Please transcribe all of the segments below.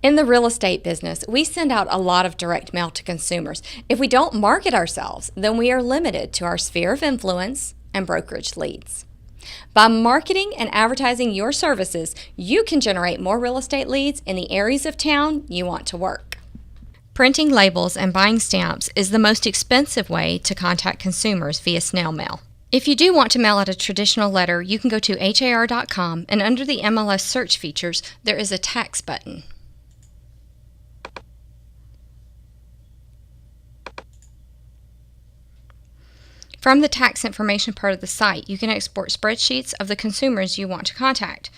In the real estate business, we send out a lot of direct mail to consumers. If we don't market ourselves, then we are limited to our sphere of influence and brokerage leads. By marketing and advertising your services, you can generate more real estate leads in the areas of town you want to work. Printing labels and buying stamps is the most expensive way to contact consumers via snail mail. If you do want to mail out a traditional letter, you can go to har.com, and under the MLS search features, there is a tax button. From the tax information part of the site, you can export spreadsheets of the consumers you want to contact.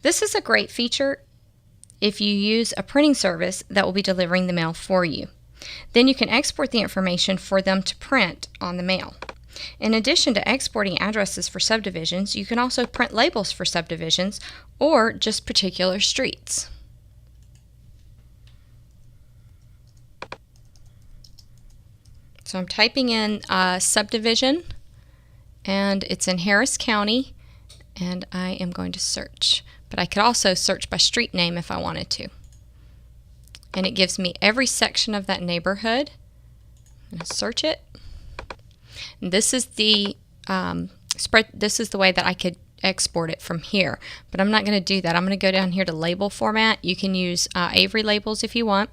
This is a great feature if you use a printing service that will be delivering the mail for you. Then you can export the information for them to print on the mail. In addition to exporting addresses for subdivisions, you can also print labels for subdivisions or just particular streets. So I'm typing in subdivision, and it's in Harris County, and I am going to search. But I could also search by street name if I wanted to. And it gives me every section of that neighborhood. I'm going to search it. And this is the This is the way that I could export it from here, but I'm not going to do that. I'm going to go down here to label format. You can use Avery labels if you want.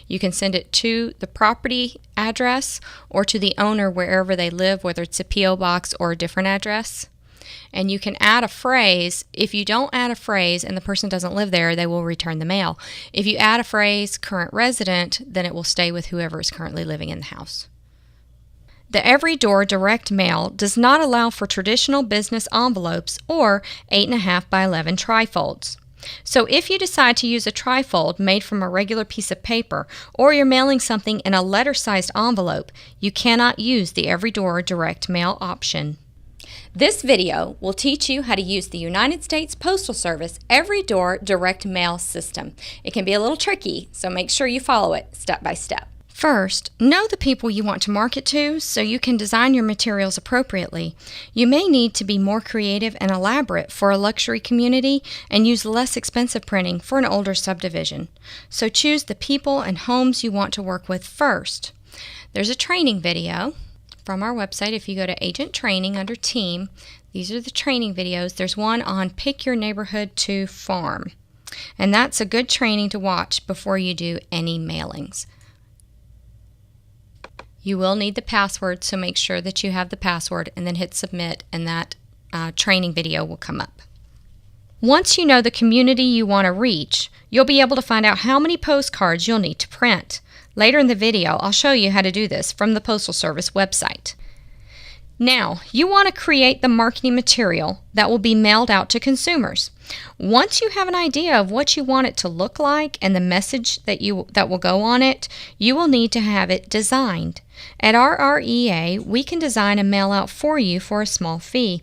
You can send it to the property address or to the owner wherever they live, whether it's a P.O. box or a different address. And you can add a phrase. If you don't add a phrase and the person doesn't live there, they will return the mail. If you add a phrase, current resident, then it will stay with whoever is currently living in the house. The Every Door direct mail does not allow for traditional business envelopes or 8.5 by 11 trifolds. So if you decide to use a trifold made from a regular piece of paper, or you're mailing something in a letter-sized envelope, you cannot use the Every Door direct mail option. This video will teach you how to use the United States Postal Service Every Door direct mail system. It can be a little tricky, so make sure you follow it step by step. First, know the people you want to market to so you can design your materials appropriately. You may need to be more creative and elaborate for a luxury community and use less expensive printing for an older subdivision. So choose the people and homes you want to work with first. There's a training video from our website. If you go to Agent Training under Team, these are the training videos. There's one on Pick Your Neighborhood to Farm. And that's a good training to watch before you do any mailings. You will need the password, so make sure that you have the password and then hit submit, and that training video will come up. Once you know the community you want to reach, you'll be able to find out how many postcards you'll need to print. Later in the video, I'll show you how to do this from the Postal Service website. Now, you want to create the marketing material that will be mailed out to consumers. Once you have an idea of what you want it to look like and the message that will go on it, you will need to have it designed. At RREA, we can design a mail out for you for a small fee,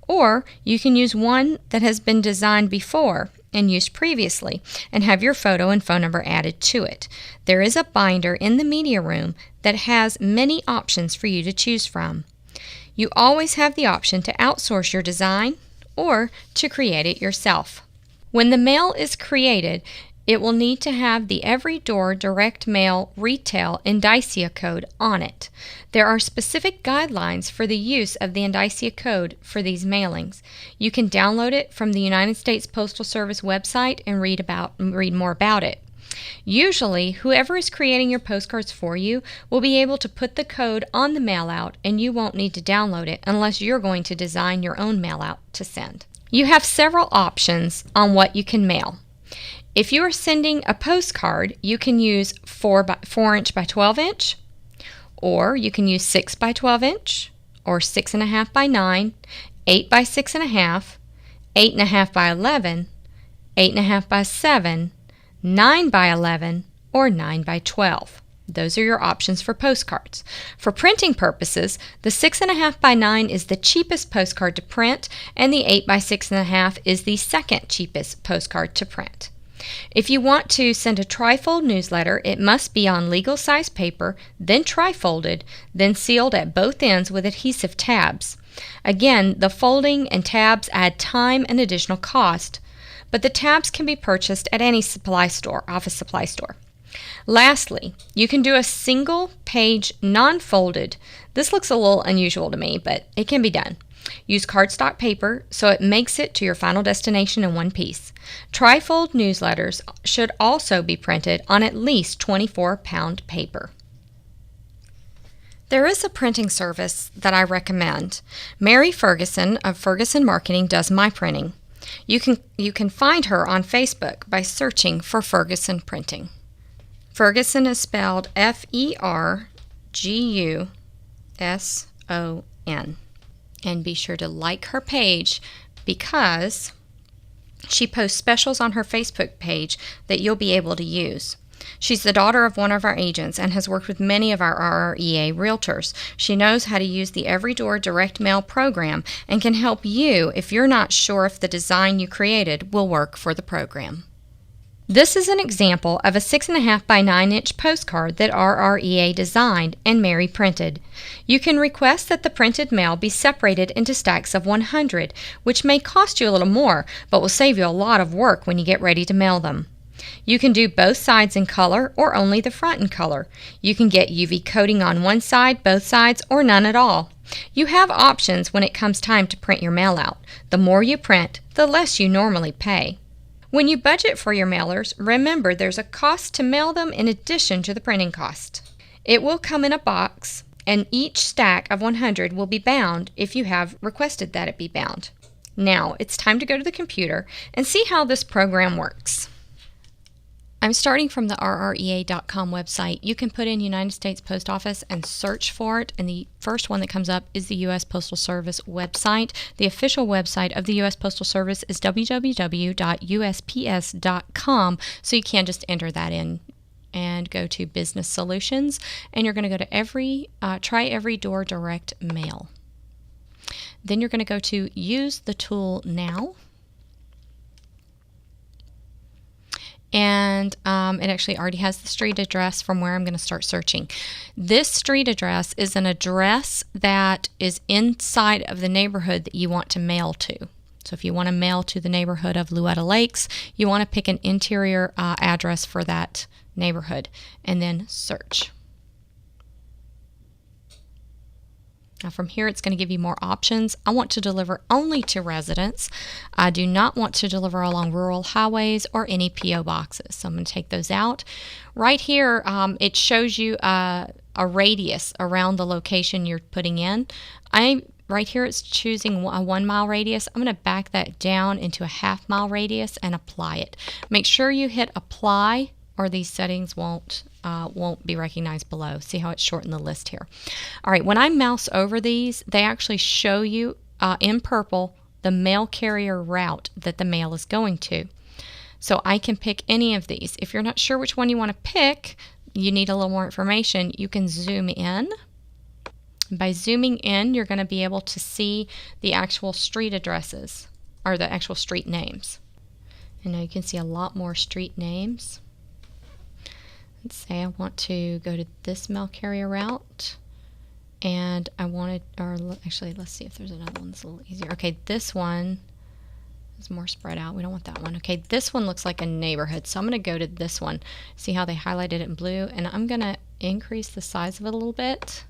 or you can use one that has been designed before and used previously and have your photo and phone number added to it. There is a binder in the media room that has many options for you to choose from. You always have the option to outsource your design or to create it yourself. When the mail is created, it will need to have the Every Door Direct Mail Retail Indicia code on it. There are specific guidelines for the use of the Indicia code for these mailings. You can download it from the United States Postal Service website and read more about it. Usually, whoever is creating your postcards for you will be able to put the code on the mail-out, and you won't need to download it unless you're going to design your own mail-out to send. You have several options on what you can mail. If you are sending a postcard, you can use 4 inch by 12 inch, or you can use 6 by 12 inch, or 6.5 by 9, 8 by 6.5, 8.5 by 11, 8.5 by 7, 9 by 11, or 9 by 12. Those are your options for postcards. For printing purposes, the 6.5 by 9 is the cheapest postcard to print, and the 8 by 6.5 is the second cheapest postcard to print. If you want to send a trifold newsletter, it must be on legal size paper, then trifolded, then sealed at both ends with adhesive tabs. Again, the folding and tabs add time and additional cost, but the tabs can be purchased at any supply store, office supply store. Lastly, you can do a single page non-folded. This looks a little unusual to me, but it can be done. Use cardstock paper so it makes it to your final destination in one piece. Trifold newsletters should also be printed on at least 24-pound paper. There is a printing service that I recommend. Mary Ferguson of Ferguson Marketing does my printing. You can find her on Facebook by searching for Ferguson Printing. Ferguson is spelled F-E-R-G-U-S-O-N. And be sure to like her page because she posts specials on her Facebook page that you'll be able to use. She's the daughter of one of our agents and has worked with many of our RREA realtors. She knows how to use the Every Door direct mail program and can help you if you're not sure if the design you created will work for the program. This is an example of a 6.5 by 9 inch postcard that RREA designed and Mary printed. You can request that the printed mail be separated into stacks of 100, which may cost you a little more, but will save you a lot of work when you get ready to mail them. You can do both sides in color or only the front in color. You can get UV coating on one side, both sides, or none at all. You have options when it comes time to print your mail out. The more you print, the less you normally pay. When you budget for your mailers, remember there's a cost to mail them in addition to the printing cost. It will come in a box, and each stack of 100 will be bound if you have requested that it be bound. Now, it's time to go to the computer and see how this program works. I'm starting from the rrea.com website. You can put in United States Post Office and search for it, and the first one that comes up is the U.S. Postal Service website. The official website of the U.S. Postal Service is www.usps.com, so you can just enter that in and go to Business Solutions, and you're going to go to Try Every Door Direct Mail. Then you're going to go to Use the Tool Now. And it actually already has the street address from where I'm going to start searching. This street address is an address that is inside of the neighborhood that you want to mail to. So if you want to mail to the neighborhood of Louetta Lakes, you want to pick an interior address for that neighborhood and then search. Now from here, it's going to give you more options. I want to deliver only to residents. I do not want to deliver along rural highways or any P.O. boxes. So I'm going to take those out. Right here, it shows you a radius around the location you're putting in. Right here, it's choosing a 1 mile radius. I'm going to back that down into a half-mile radius and apply it. Make sure you hit apply, or these settings won't be recognized below. See how it's shortened the list here. All right, when I mouse over these, they actually show you in purple the mail carrier route that the mail is going to. So I can pick any of these. If you're not sure which one you want to pick, you need a little more information, you can zoom in. By zooming in, you're going to be able to see the actual street addresses, or the actual street names. And now you can see a lot more street names. Let's say I want to go to this mail carrier route, and I wanted, or actually, let's see if there's another one that's a little easier. Okay, this one is more spread out. We don't want that one. Okay, this one looks like a neighborhood, so I'm going to go to this one. See how they highlighted it in blue? And I'm going to increase the size of it a little bit,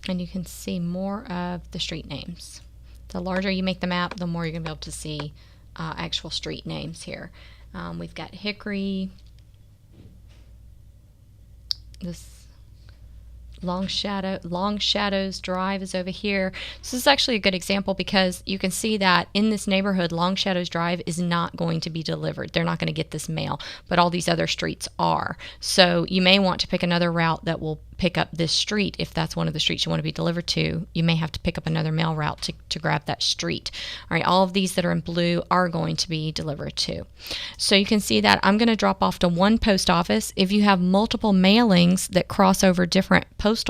and you can see more of the street names. The larger you make the map, the more you're going to be able to see actual street names here. We've got Hickory. This Long Shadows Drive is over here. So this is actually a good example because you can see that in this neighborhood, Long Shadows Drive is not going to be delivered. They're not going to get this mail, but all these other streets are. So you may want to pick another route that will pick up this street. If that's one of the streets you want to be delivered to, you may have to pick up another mail route to grab that street. All right, all of these that are in blue are going to be delivered to. So you can see that I'm going to drop off to one post office. If you have multiple mailings that cross over different post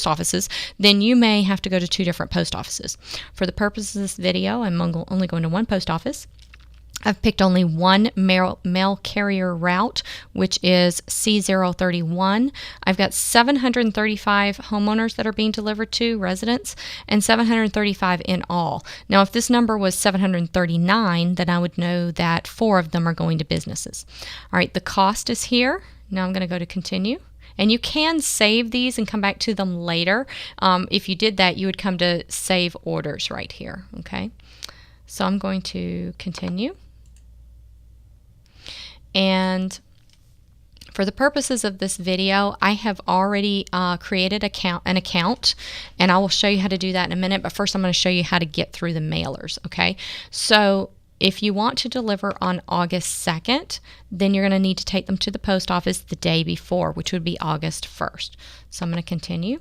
offices, then you may have to go to 2 different post offices. For the purpose of this video, I'm only going to one post office. I've picked only one mail carrier route, which is C031. I've got 735 homeowners that are being delivered to, residents, and 735 in all. Now, if this number was 739, then I would know that 4 of them are going to businesses. All right, the cost is here. Now I'm going to go to continue. And you can save these and come back to them later. If you did that, you would come to save orders right here, okay? So I'm going to continue. And for the purposes of this video, I have already created an account, and I will show you how to do that in a minute. But first, I'm going to show you how to get through the mailers, okay? So if you want to deliver on August 2nd, then you're going to need to take them to the post office the day before, which would be August 1st. So I'm going to continue.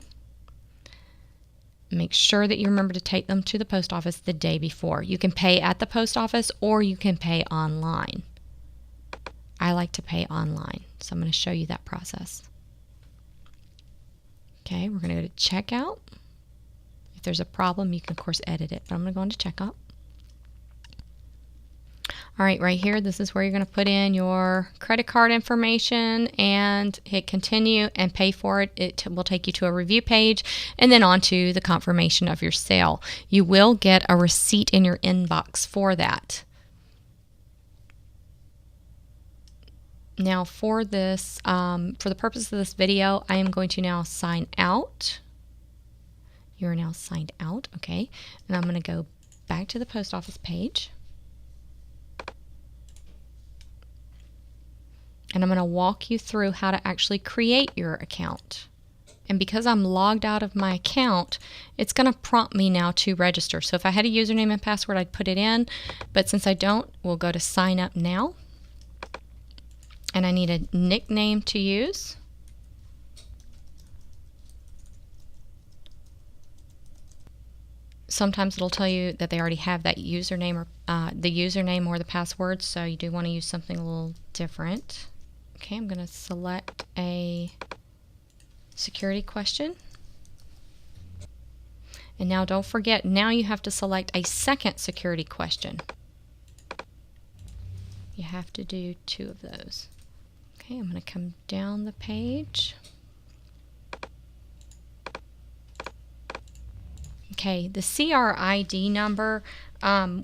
Make sure that you remember to take them to the post office the day before. You can pay at the post office or you can pay online. I like to pay online, so I'm going to show you that process. Okay, we're going to go to checkout. If there's a problem, you can, of course, edit it, but I'm going to go into checkout. All right, right here, this is where you're going to put in your credit card information and hit continue and pay for it. It will take you to a review page and then on to the confirmation of your sale. You will get a receipt in your inbox for that. Now for this, for the purpose of this video, I am going to now sign out. You're now signed out, okay? And I'm going to go back to the post office page. And I'm going to walk you through how to actually create your account. And because I'm logged out of my account, it's going to prompt me now to register. So if I had a username and password, I'd put it in. But since I don't, we'll go to sign up now. And I need a nickname to use. Sometimes it'll tell you that they already have that username or the username or the password, so you do want to use something a little different. Okay, I'm going to select a security question. And now don't forget, now you have to select a second security question. You have to do 2 of those. Okay, I'm going to come down the page. Okay, the CRID number,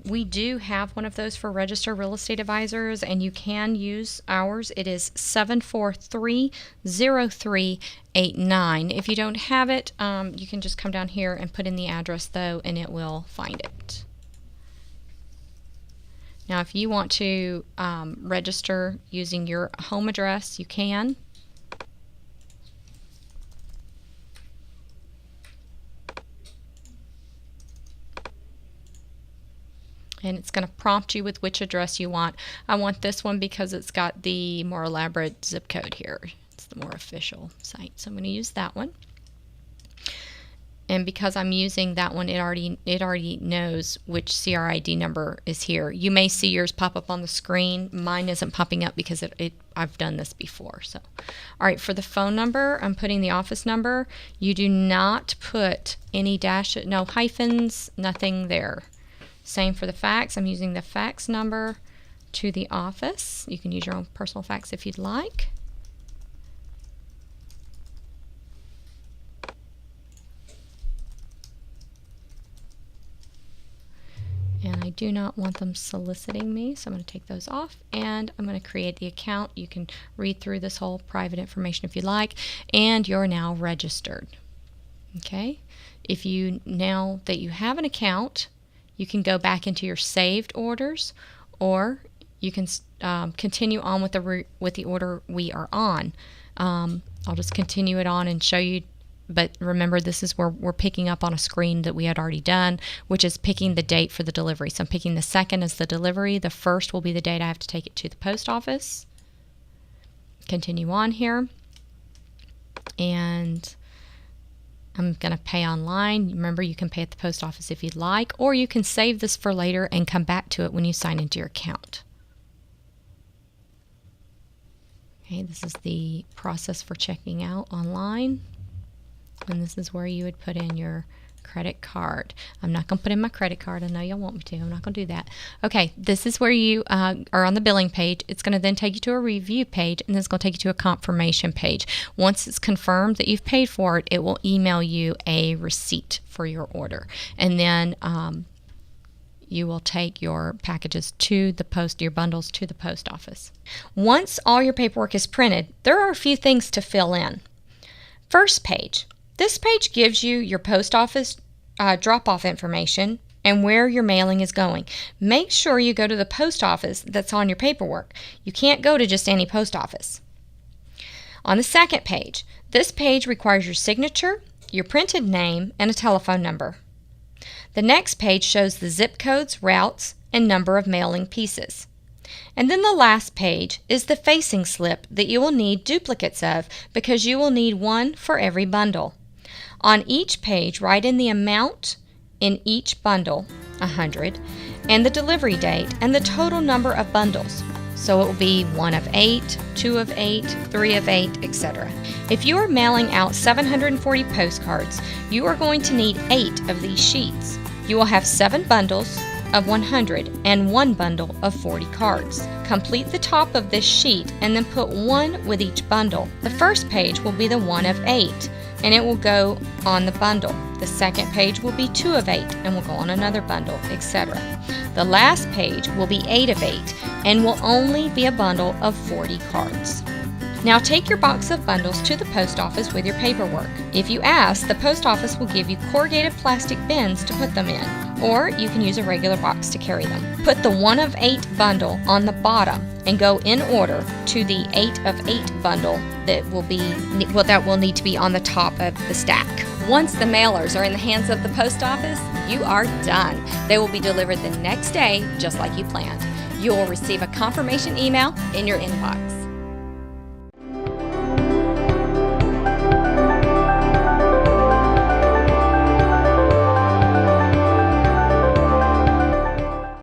we do have one of those for Registered Real Estate Advisors, and you can use ours. It is 7430389. If you don't have it, you can just come down here and put in the address, though, and it will find it. Now, if you want to register using your home address, you can. And it's going to prompt you with which address you want. I want this one because it's got the more elaborate zip code here. It's the more official site. So I'm going to use that one. And because I'm using that one, it already knows which CRID number is here. You may see yours pop up on the screen. Mine isn't popping up because I've done this before. So, all right, for the phone number, I'm putting the office number. You do not put any no hyphens, nothing there. Same for the fax. I'm using the fax number to the office. You can use your own personal fax if you'd like. And I do not want them soliciting me, so I'm going to take those off, and I'm going to create the account. You can read through this whole private information if you like, and you're now registered. Okay? Now that you have an account, you can go back into your saved orders, or you can continue on with the order we are on. I'll just continue it on and show you. But remember, this is where we're picking up on a screen that we had already done, which is picking the date for the delivery. So I'm picking the 2nd as the delivery. The 1st will be the date I have to take it to the post office. Continue on here. And I'm going to pay online. Remember, you can pay at the post office if you'd like, or you can save this for later and come back to it when you sign into your account. Okay, this is the process for checking out online. And this is where you would put in your credit card. I'm not going to put in my credit card. I know y'all want me to. I'm not going to do that. Okay, this is where you are on the billing page. It's going to then take you to a review page, and then it's going to take you to a confirmation page. Once it's confirmed that you've paid for it, it will email you a receipt for your order. And then you will take your packages to the post, your bundles to the post office. Once all your paperwork is printed, there are a few things to fill in. First page. This page gives you your post office drop-off information and where your mailing is going. Make sure you go to the post office that's on your paperwork. You can't go to just any post office. On the second page, this page requires your signature, your printed name, and a telephone number. The next page shows the zip codes, routes, and number of mailing pieces. And then the last page is the facing slip that you will need duplicates of because you will need one for every bundle. On each page, write in the amount in each bundle, 100, and the delivery date and the total number of bundles. So it will be 1 of 8, 2 of 8, 3 of 8, etc. If you are mailing out 740 postcards, you are going to need 8 of these sheets. You will have 7 bundles of 100 and 1 bundle of 40 cards. Complete the top of this sheet and then put 1 with each bundle. The first page will be the 1 of 8 and it will go on the bundle. The second page will be 2 of 8 and will go on another bundle, etc. The last page will be 8 of 8 and will only be a bundle of 40 cards. Now take your box of bundles to the post office with your paperwork. If you ask, the post office will give you corrugated plastic bins to put them in, or you can use a regular box to carry them. Put the 1 of 8 bundle on the bottom and go in order to the 8 of 8 bundle that will need to be on the top of the stack. Once the mailers are in the hands of the post office, you are done. They will be delivered the next day just like you planned. You will receive a confirmation email in your inbox.